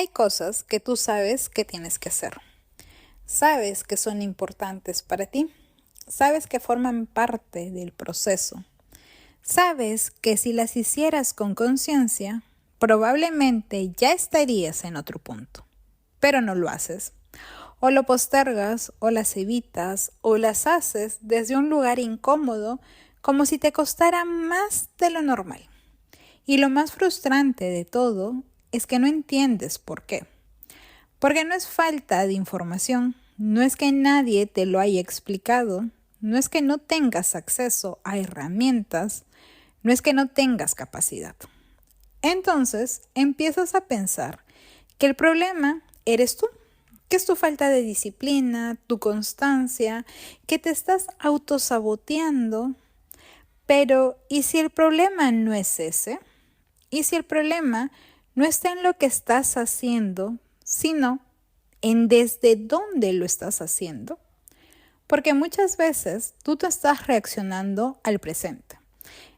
Hay cosas que tú sabes que tienes que hacer. Sabes que son importantes para ti. Sabes que forman parte del proceso. Sabes que si las hicieras con conciencia, probablemente ya estarías en otro punto. Pero no lo haces. O lo postergas, o las evitas, o las haces desde un lugar incómodo, como si te costara más de lo normal. Y lo más frustrante de todo es que no entiendes por qué. Porque no es falta de información, no es que nadie te lo haya explicado, no es que no tengas acceso a herramientas, no es que no tengas capacidad. Entonces empiezas a pensar que el problema eres tú, que es tu falta de disciplina, tu constancia, que te estás autosaboteando. Pero, ¿y si el problema no es ese? ¿Y si el problema no está en lo que estás haciendo, sino en desde dónde lo estás haciendo? Porque muchas veces tú te estás reaccionando al presente.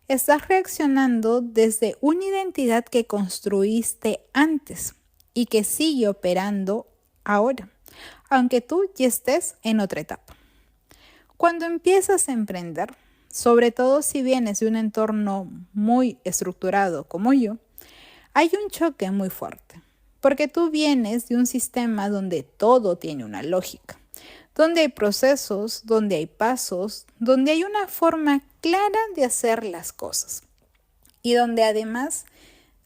Estás reaccionando desde una identidad que construiste antes y que sigue operando ahora, aunque tú ya estés en otra etapa. Cuando empiezas a emprender, sobre todo si vienes de un entorno muy estructurado como yo, hay un choque muy fuerte, porque tú vienes de un sistema donde todo tiene una lógica, donde hay procesos, donde hay pasos, donde hay una forma clara de hacer las cosas y donde además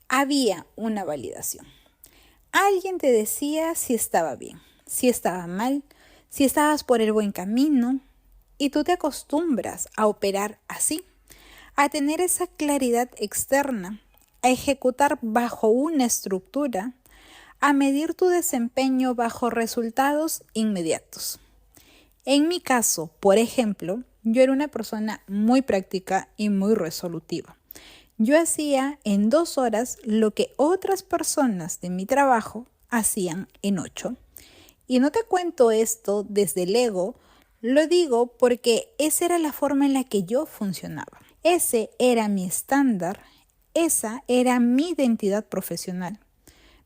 había una validación. Alguien te decía si estaba bien, si estaba mal, si estabas por el buen camino y tú te acostumbras a operar así, a tener esa claridad externa, a ejecutar bajo una estructura, a medir tu desempeño bajo resultados inmediatos. En mi caso, por ejemplo, yo era una persona muy práctica y muy resolutiva. Yo hacía en 2 horas lo que otras personas de mi trabajo hacían en 8. Y no te cuento esto desde el ego, lo digo porque esa era la forma en la que yo funcionaba. Ese era mi estándar, esa era mi identidad profesional.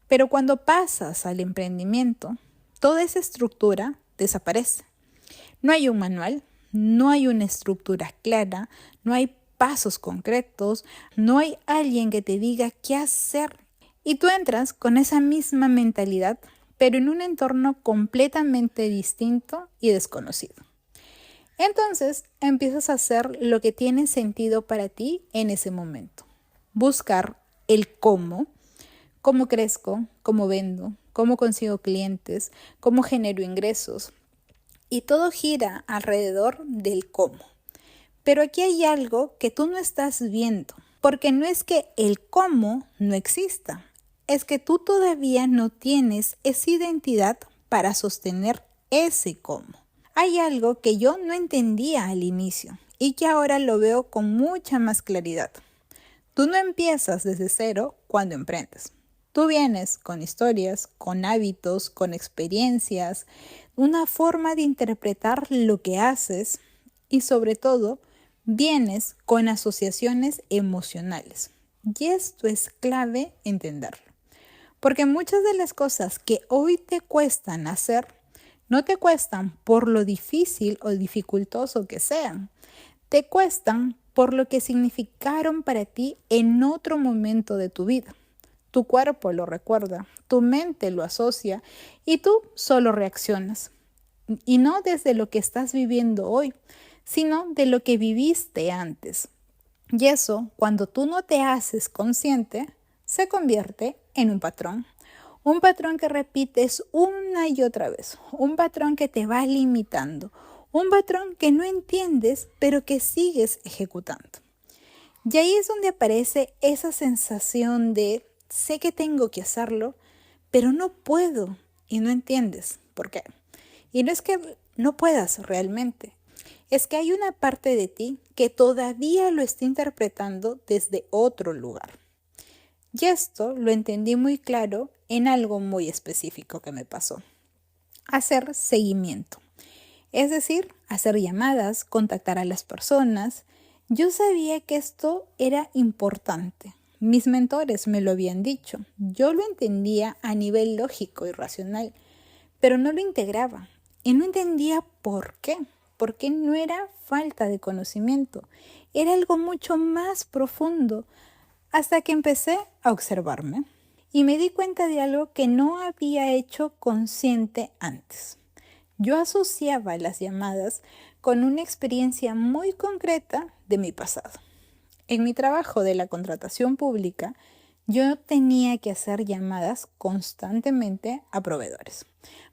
Pero cuando pasas al emprendimiento, toda esa estructura desaparece. No hay un manual, no hay una estructura clara, no hay pasos concretos, no hay alguien que te diga qué hacer. Y tú entras con esa misma mentalidad, pero en un entorno completamente distinto y desconocido. Entonces empiezas a hacer lo que tiene sentido para ti en ese momento. Buscar el cómo crezco, cómo vendo, cómo consigo clientes, cómo genero ingresos. Y todo gira alrededor del cómo. Pero aquí hay algo que tú no estás viendo, porque no es que el cómo no exista, es que tú todavía no tienes esa identidad para sostener ese cómo. Hay algo que yo no entendía al inicio y que ahora lo veo con mucha más claridad. Tú no empiezas desde cero cuando emprendes. Tú vienes con historias, con hábitos, con experiencias, una forma de interpretar lo que haces y sobre todo vienes con asociaciones emocionales. Y esto es clave entenderlo. Porque muchas de las cosas que hoy te cuestan hacer, no te cuestan por lo difícil o dificultoso que sean. Te cuestan por lo que significaron para ti en otro momento de tu vida. Tu cuerpo lo recuerda, tu mente lo asocia y tú solo reaccionas. Y no desde lo que estás viviendo hoy, sino de lo que viviste antes. Y eso, cuando tú no te haces consciente, se convierte en un patrón. Un patrón que repites una y otra vez, un patrón que te va limitando, un patrón que no entiendes, pero que sigues ejecutando. Y ahí es donde aparece esa sensación de sé que tengo que hacerlo, pero no puedo y no entiendes por qué. Y no es que no puedas realmente, es que hay una parte de ti que todavía lo está interpretando desde otro lugar. Y esto lo entendí muy claro en algo muy específico que me pasó. Hacer seguimiento. Es decir, hacer llamadas, contactar a las personas. Yo sabía que esto era importante, Mis mentores me lo habían dicho. Yo lo entendía a nivel lógico y racional, pero no lo integraba. Y no entendía por qué. Porque no era falta de conocimiento. Era algo mucho más profundo. Hasta que empecé a observarme. Y me di cuenta de algo que no había hecho consciente antes. Yo asociaba las llamadas con una experiencia muy concreta de mi pasado. En mi trabajo de la contratación pública, yo tenía que hacer llamadas constantemente a proveedores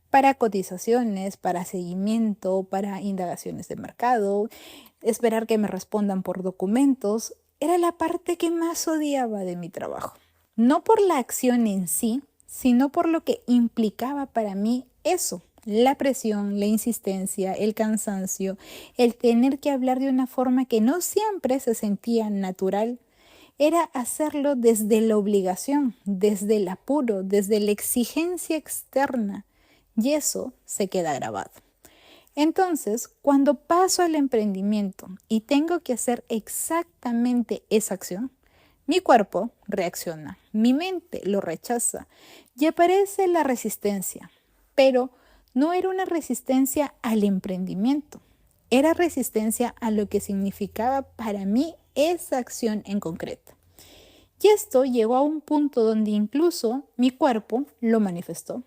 para cotizaciones, para seguimiento, para indagaciones de mercado, esperar que me respondan por documentos. Era la parte que más odiaba de mi trabajo. No por la acción en sí, sino por lo que implicaba para mí eso. La presión, la insistencia, el cansancio, el tener que hablar de una forma que no siempre se sentía natural, era hacerlo desde la obligación, desde el apuro, desde la exigencia externa. Y eso se queda grabado. Entonces, cuando paso al emprendimiento y tengo que hacer exactamente esa acción, mi cuerpo reacciona, mi mente lo rechaza y aparece la resistencia. Pero no era una resistencia al emprendimiento, era resistencia a lo que significaba para mí esa acción en concreto. Y esto llegó a un punto donde incluso mi cuerpo lo manifestó.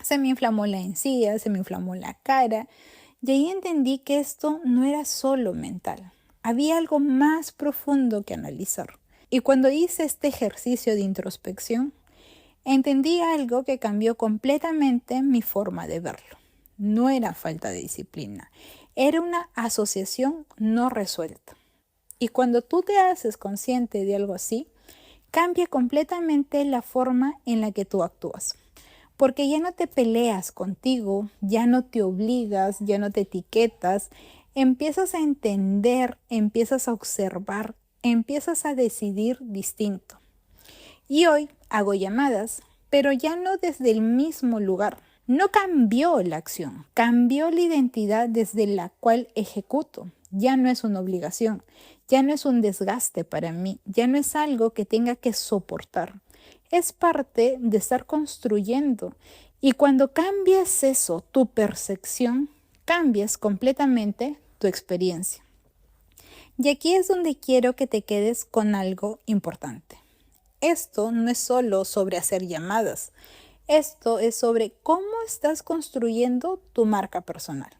Se me inflamó la encía, se me inflamó la cara, y ahí entendí que esto no era solo mental. Había algo más profundo que analizar. Y cuando hice este ejercicio de introspección, entendí algo que cambió completamente mi forma de verlo. No era falta de disciplina, era una asociación no resuelta. Y cuando tú te haces consciente de algo así, cambia completamente la forma en la que tú actúas. Porque ya no te peleas contigo, ya no te obligas, ya no te etiquetas, empiezas a entender, empiezas a observar, empiezas a decidir distinto. Y hoy hago llamadas, pero ya no desde el mismo lugar. No cambió la acción, cambió la identidad desde la cual ejecuto. Ya no es una obligación, ya no es un desgaste para mí, ya no es algo que tenga que soportar. Es parte de estar construyendo. Y cuando cambias eso, tu percepción, cambias completamente tu experiencia. Y aquí es donde quiero que te quedes con algo importante. Esto no es solo sobre hacer llamadas. Esto es sobre cómo estás construyendo tu marca personal.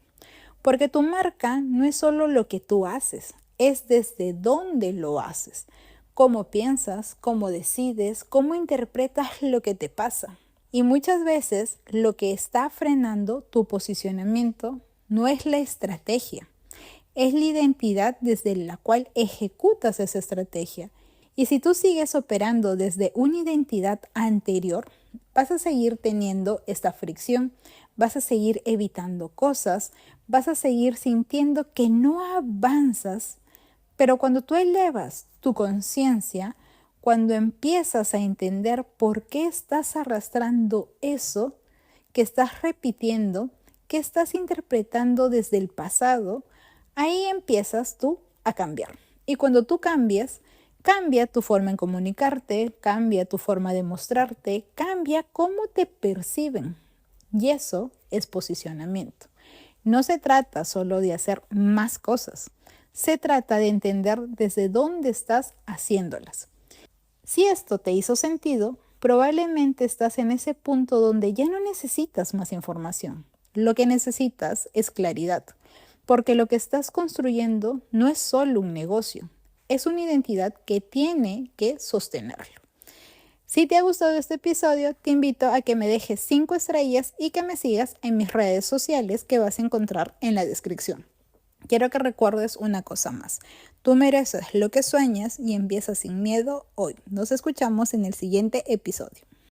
Porque tu marca no es solo lo que tú haces, es desde dónde lo haces. Cómo piensas, cómo decides, cómo interpretas lo que te pasa. Y muchas veces lo que está frenando tu posicionamiento no es la estrategia, es la identidad desde la cual ejecutas esa estrategia. Y si tú sigues operando desde una identidad anterior, vas a seguir teniendo esta fricción, vas a seguir evitando cosas, vas a seguir sintiendo que no avanzas. Pero cuando tú elevas tu conciencia, cuando empiezas a entender por qué estás arrastrando eso que estás repitiendo, que estás interpretando desde el pasado, ahí empiezas tú a cambiar. Y cuando tú cambias, cambia tu forma en comunicarte, cambia tu forma de mostrarte, cambia cómo te perciben. Y eso es posicionamiento. No se trata solo de hacer más cosas. Se trata de entender desde dónde estás haciéndolas. Si esto te hizo sentido, probablemente estás en ese punto donde ya no necesitas más información. Lo que necesitas es claridad, porque lo que estás construyendo no es solo un negocio, es una identidad que tiene que sostenerlo. Si te ha gustado este episodio, te invito a que me dejes 5 estrellas y que me sigas en mis redes sociales que vas a encontrar en la descripción. Quiero que recuerdes una cosa más. Tú mereces lo que sueñas y empieza sin miedo hoy. Nos escuchamos en el siguiente episodio.